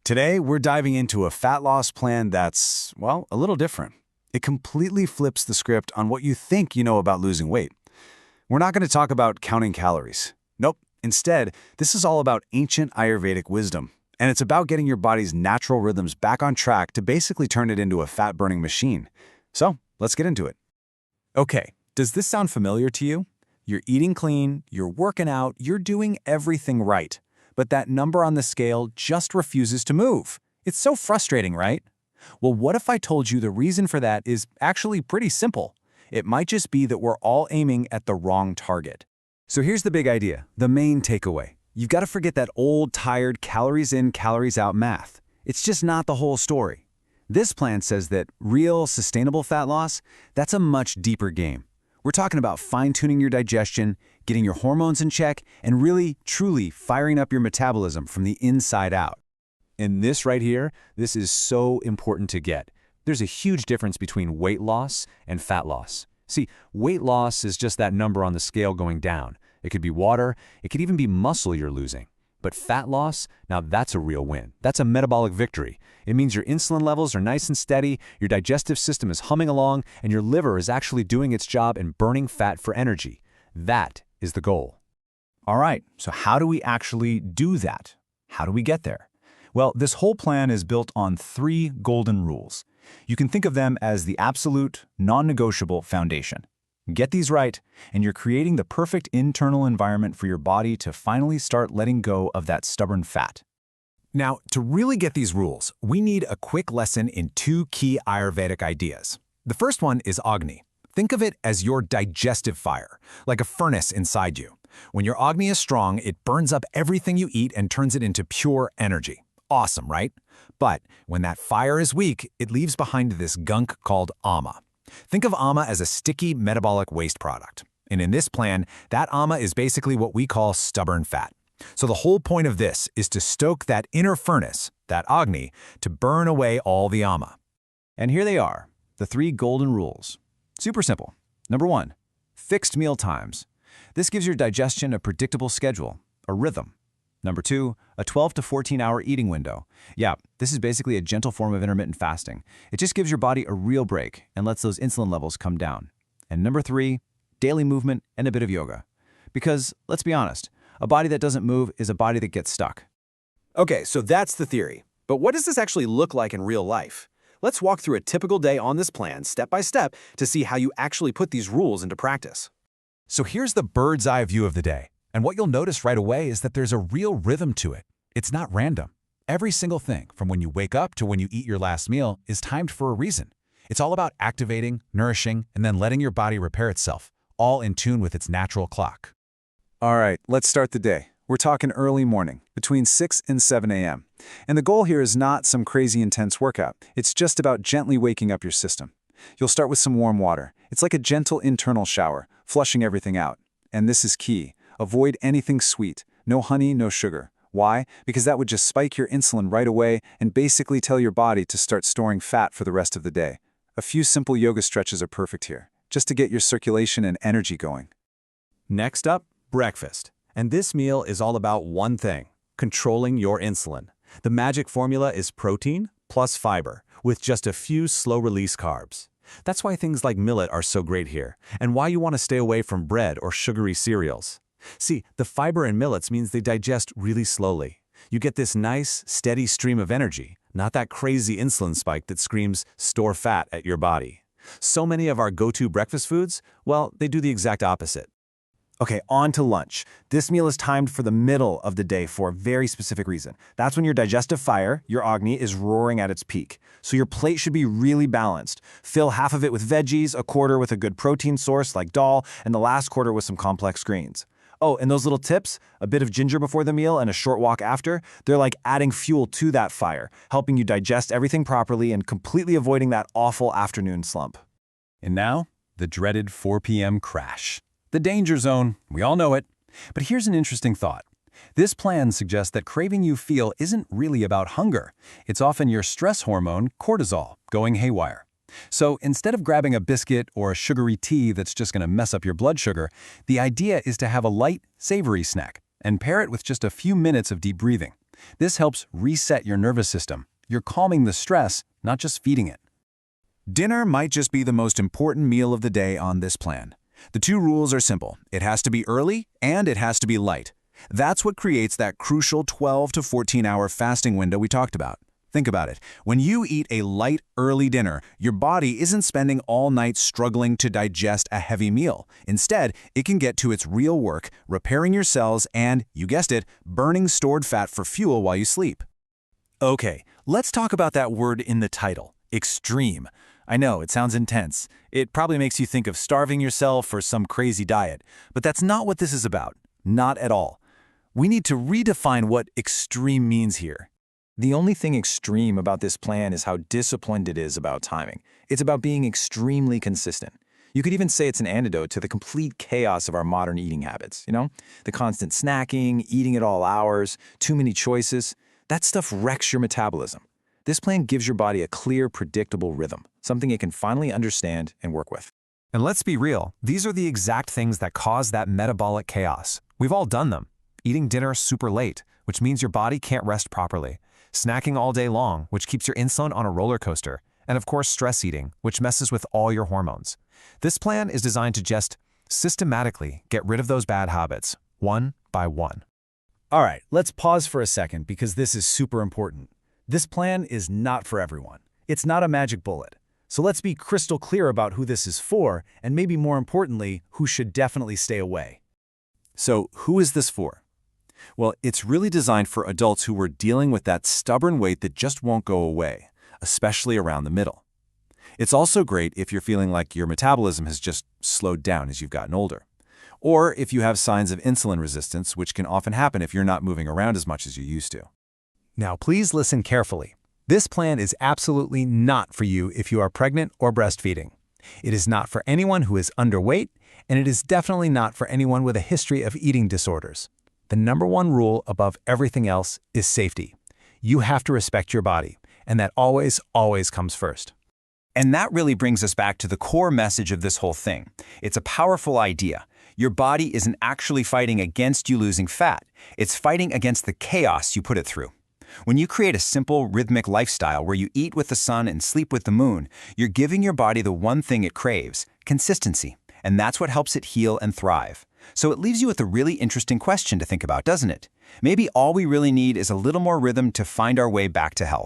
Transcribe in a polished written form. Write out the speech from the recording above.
Today, we're diving into a fat loss plan that's, well, a little different. It completely flips the script on what you think you know about losing weight. We're not going to talk about counting calories. Nope. Instead, this is all about ancient Ayurvedic wisdom. And it's about getting your body's natural rhythms back on track to basically turn it into a fat-burning machine. So, let's get into it. Okay, does this sound familiar to you? You're eating clean, you're working out, you're doing everything right. But that number on the scale just refuses to move. It's so frustrating, right? Well, what if I told you the reason for that is actually pretty simple? It might just be that we're all aiming at the wrong target. So here's the big idea, the main takeaway. You've got to forget that old, tired, calories in, calories out math. It's just not the whole story. This plan says that real, sustainable fat loss, that's a much deeper game. We're talking about fine-tuning your digestion, getting your hormones in check, and really, truly firing up your metabolism from the inside out. And this right here, this is so important to get. There's a huge difference between weight loss and fat loss. See, weight loss is just that number on the scale going down. It could be water, it could even be muscle you're losing. But fat loss, now that's a real win. That's a metabolic victory. It means your insulin levels are nice and steady, your digestive system is humming along, and your liver is actually doing its job and burning fat for energy. That is the goal. All right, so how do we actually do that? How do we get there? Well, this whole plan is built on 3 golden rules. You can think of them as the absolute, non-negotiable foundation. Get these right, and you're creating the perfect internal environment for your body to finally start letting go of that stubborn fat. Now, to really get these rules, we need a quick lesson in 2 key Ayurvedic ideas. The first one is Agni. Think of it as your digestive fire, like a furnace inside you. When your Agni is strong, it burns up everything you eat and turns it into pure energy. Awesome, right? But when that fire is weak, it leaves behind this gunk called ama. Think of ama as a sticky metabolic waste product. And in this plan, that ama is basically what we call stubborn fat. So the whole point of this is to stoke that inner furnace, that Agni, to burn away all the ama. And here they are, the 3 golden rules. Super simple. Number 1, fixed meal times. This gives your digestion a predictable schedule, a rhythm. Number 2, a 12 to 14-hour eating window. Yeah, this is basically a gentle form of intermittent fasting. It just gives your body a real break and lets those insulin levels come down. And number 3, daily movement and a bit of yoga. Because, let's be honest, a body that doesn't move is a body that gets stuck. Okay, so that's the theory. But what does this actually look like in real life? Let's walk through a typical day on this plan, step by step, to see how you actually put these rules into practice. So here's the bird's eye view of the day. And what you'll notice right away is that there's a real rhythm to it. It's not random. Every single thing, from when you wake up to when you eat your last meal, is timed for a reason. It's all about activating, nourishing, and then letting your body repair itself, all in tune with its natural clock. All right, let's start the day. We're talking early morning, between 6 and 7 a.m. And the goal here is not some crazy intense workout. It's just about gently waking up your system. You'll start with some warm water. It's like a gentle internal shower, flushing everything out. And this is key. Avoid anything sweet. No honey, no sugar. Why? Because that would just spike your insulin right away and basically tell your body to start storing fat for the rest of the day. A few simple yoga stretches are perfect here, just to get your circulation and energy going. Next up, breakfast. And this meal is all about one thing: controlling your insulin. The magic formula is protein plus fiber, with just a few slow-release carbs. That's why things like millet are so great here, and why you want to stay away from bread or sugary cereals. See, the fiber in millets means they digest really slowly. You get this nice, steady stream of energy, not that crazy insulin spike that screams, "store fat" at your body. So many of our go-to breakfast foods, well, they do the exact opposite. Okay, on to lunch. This meal is timed for the middle of the day for a very specific reason. That's when your digestive fire, your Agni, is roaring at its peak. So your plate should be really balanced. Fill half of it with veggies, a quarter with a good protein source like dal, and the last quarter with some complex greens. Oh, and those little tips, a bit of ginger before the meal and a short walk after, they're like adding fuel to that fire, helping you digest everything properly and completely avoiding that awful afternoon slump. And now, the dreaded 4 p.m. crash. The danger zone, we all know it. But here's an interesting thought. This plan suggests that craving you feel isn't really about hunger. It's often your stress hormone, cortisol, going haywire. So instead of grabbing a biscuit or a sugary tea that's just going to mess up your blood sugar, the idea is to have a light, savory snack and pair it with just a few minutes of deep breathing. This helps reset your nervous system. You're calming the stress, not just feeding it. Dinner might just be the most important meal of the day on this plan. The two rules are simple. It has to be early and it has to be light. That's what creates that crucial 12 to 14-hour fasting window we talked about. Think about it. When you eat a light, early dinner, your body isn't spending all night struggling to digest a heavy meal. Instead, it can get to its real work, repairing your cells and, you guessed it, burning stored fat for fuel while you sleep. Okay, let's talk about that word in the title, extreme. I know, it sounds intense. It probably makes you think of starving yourself or some crazy diet, but that's not what this is about. Not at all. We need to redefine what extreme means here. The only thing extreme about this plan is how disciplined it is about timing. It's about being extremely consistent. You could even say it's an antidote to the complete chaos of our modern eating habits, The constant snacking, eating at all hours, too many choices. That stuff wrecks your metabolism. This plan gives your body a clear, predictable rhythm, something it can finally understand and work with. And let's be real, these are the exact things that cause that metabolic chaos. We've all done them. Eating dinner super late, which means your body can't rest properly. Snacking all day long, which keeps your insulin on a roller coaster. And of course, stress eating, which messes with all your hormones. This plan is designed to just systematically get rid of those bad habits, one by one. All right, let's pause for a second because this is super important. This plan is not for everyone. It's not a magic bullet. So let's be crystal clear about who this is for, and maybe more importantly, who should definitely stay away. So, who is this for? Well, it's really designed for adults who are dealing with that stubborn weight that just won't go away, especially around the middle. It's also great if you're feeling like your metabolism has just slowed down as you've gotten older. Or if you have signs of insulin resistance, which can often happen if you're not moving around as much as you used to. Now, please listen carefully. This plan is absolutely not for you if you are pregnant or breastfeeding. It is not for anyone who is underweight, and it is definitely not for anyone with a history of eating disorders. The number one rule above everything else is safety. You have to respect your body, and that always, always comes first. And that really brings us back to the core message of this whole thing. It's a powerful idea. Your body isn't actually fighting against you losing fat. It's fighting against the chaos you put it through. When you create a simple, rhythmic lifestyle where you eat with the sun and sleep with the moon, you're giving your body the one thing it craves, consistency. And that's what helps it heal and thrive. So it leaves you with a really interesting question to think about, doesn't it? Maybe all we really need is a little more rhythm to find our way back to health.